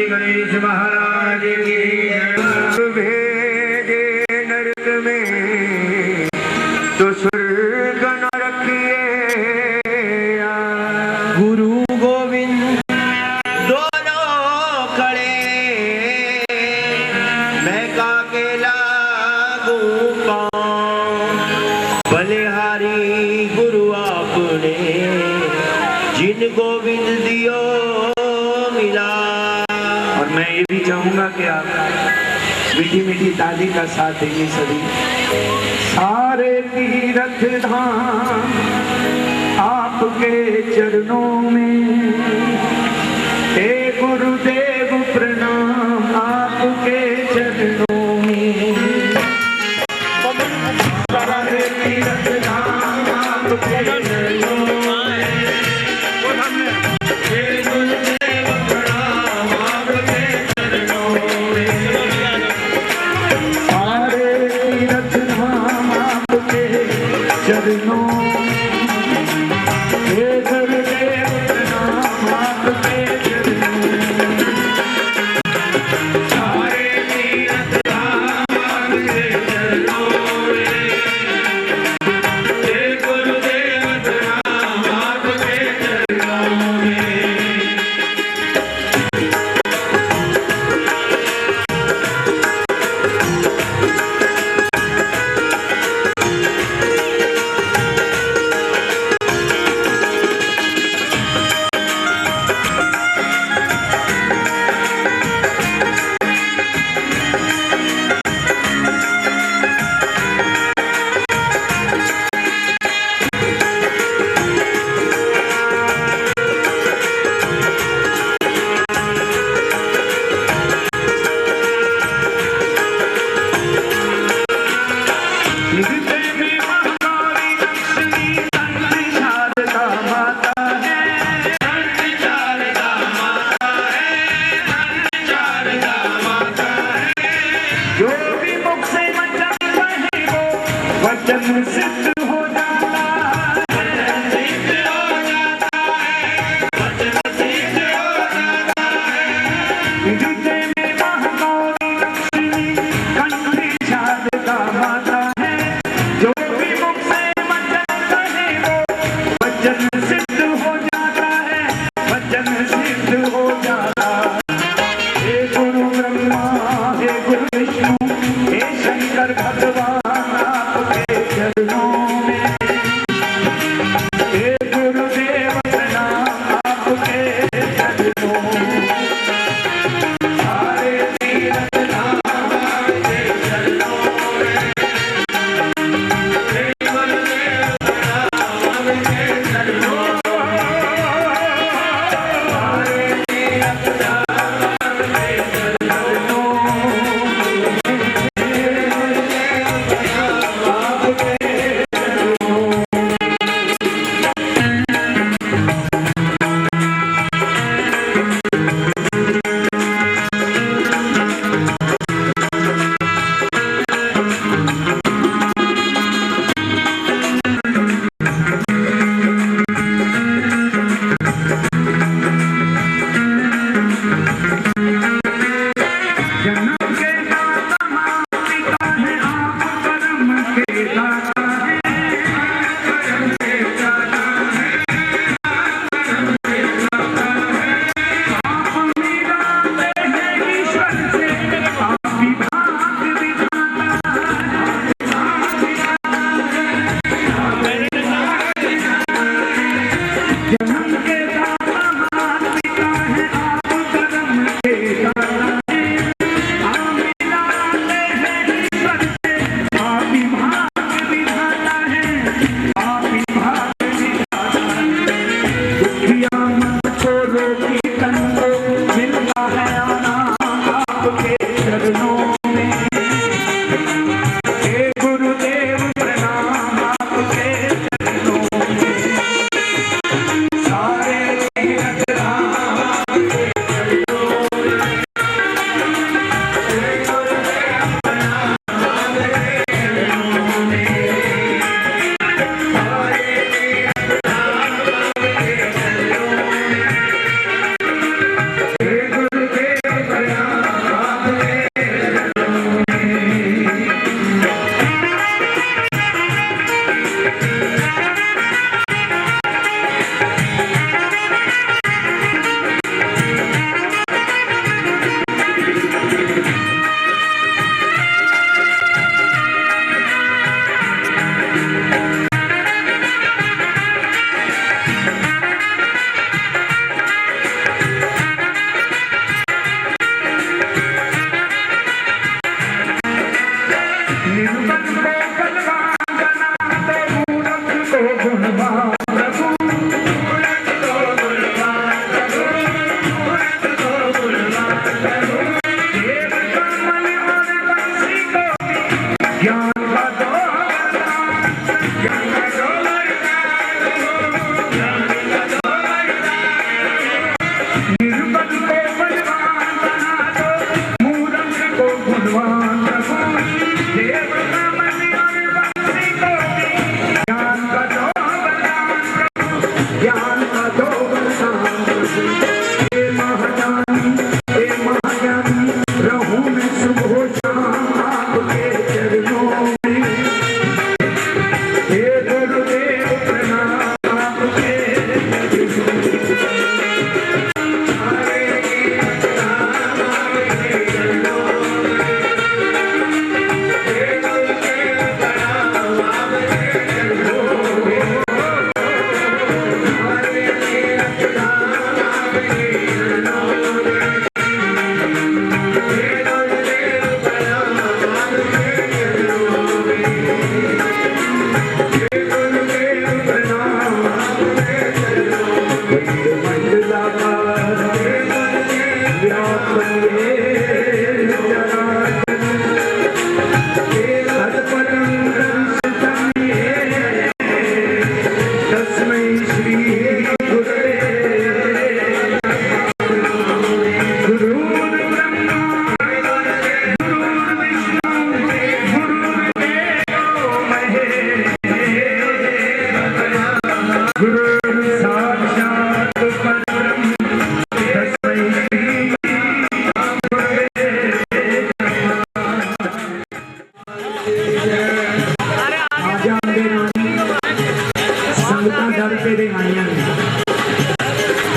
गणेश महाराज की भेजे नरक में तो स्वर्ग न रखिए। गुरु गोविंद दोनों खड़े मैं का के लागू पाऊं बलिहारी गुरु आपने जिन गोविंद दियो मिला। और मैं ये भी चाहूंगा कि आप मीठी मीठी ताली का साथ देंगे सभी। सारे तीर्थ धाम आपके चरणों में, हे गुरुदेव प्रणाम आपके चरणों में। सारे तीर्थ धाम आपके चरणों में, चरणों हे गुरुदेव प्रणाम आपके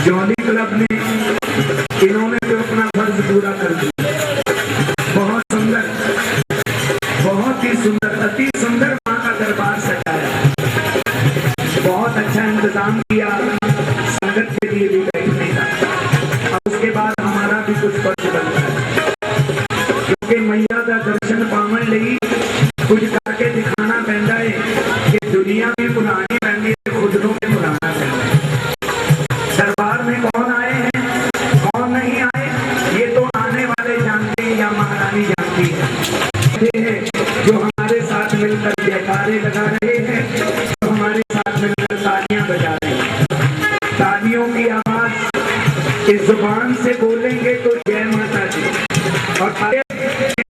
जॉली क्लब ने इन्होंने तो अपना फर्ज पूरा कर दिया। बहुत सुंदर, बहुत ही सुंदर, अति सुंदर मां का दरबार सजाया, बहुत अच्छा इंतजाम किया संगत के लिए भी बैठने का। अब उसके बाद हमारा भी कुछ फर्ज बनता है, क्योंकि मैया का दर्शन पावन ਲਈ कुछ करके दिखाना पैदा है कि दुनिया में पुरानी पैंदी खुद को भी पुराना पैदा है। दरबार में कौन आए हैं कौन नहीं आए ये तो आने वाले जानते हैं या महारानी जानती है। जो हमारे साथ मिलकर जयकारे लगा रहे हैं, जो हमारे साथ मिलकर तालियां बजा रहे हैं। तालियों की आवाज इस जुबान से बोलेंगे तो जय माता दी, और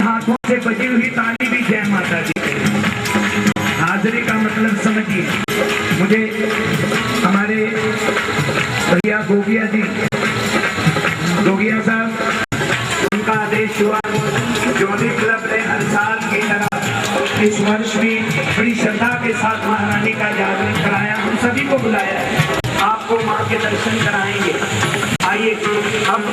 हाथों से बजी हुई ताली भी जय माता दी। हाजिरी का मतलब समझिए। मुझे हमारे भैया गोविया जी जोगिया साहब, उनका आदेश हुआ ज्योति क्लब ने हर साल की तरह इस वर्ष भी बड़ी श्रद्धा के साथ महारानी का जागरण कराया। हम सभी को बुलाया है, आपको माँ के दर्शन कराएंगे। आइए, अब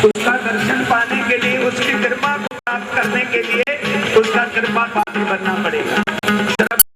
उसका दर्शन पाने के लिए, उसकी कृपा को प्राप्त करने के लिए उसका कृपा पात्र बनना पड़ेगा।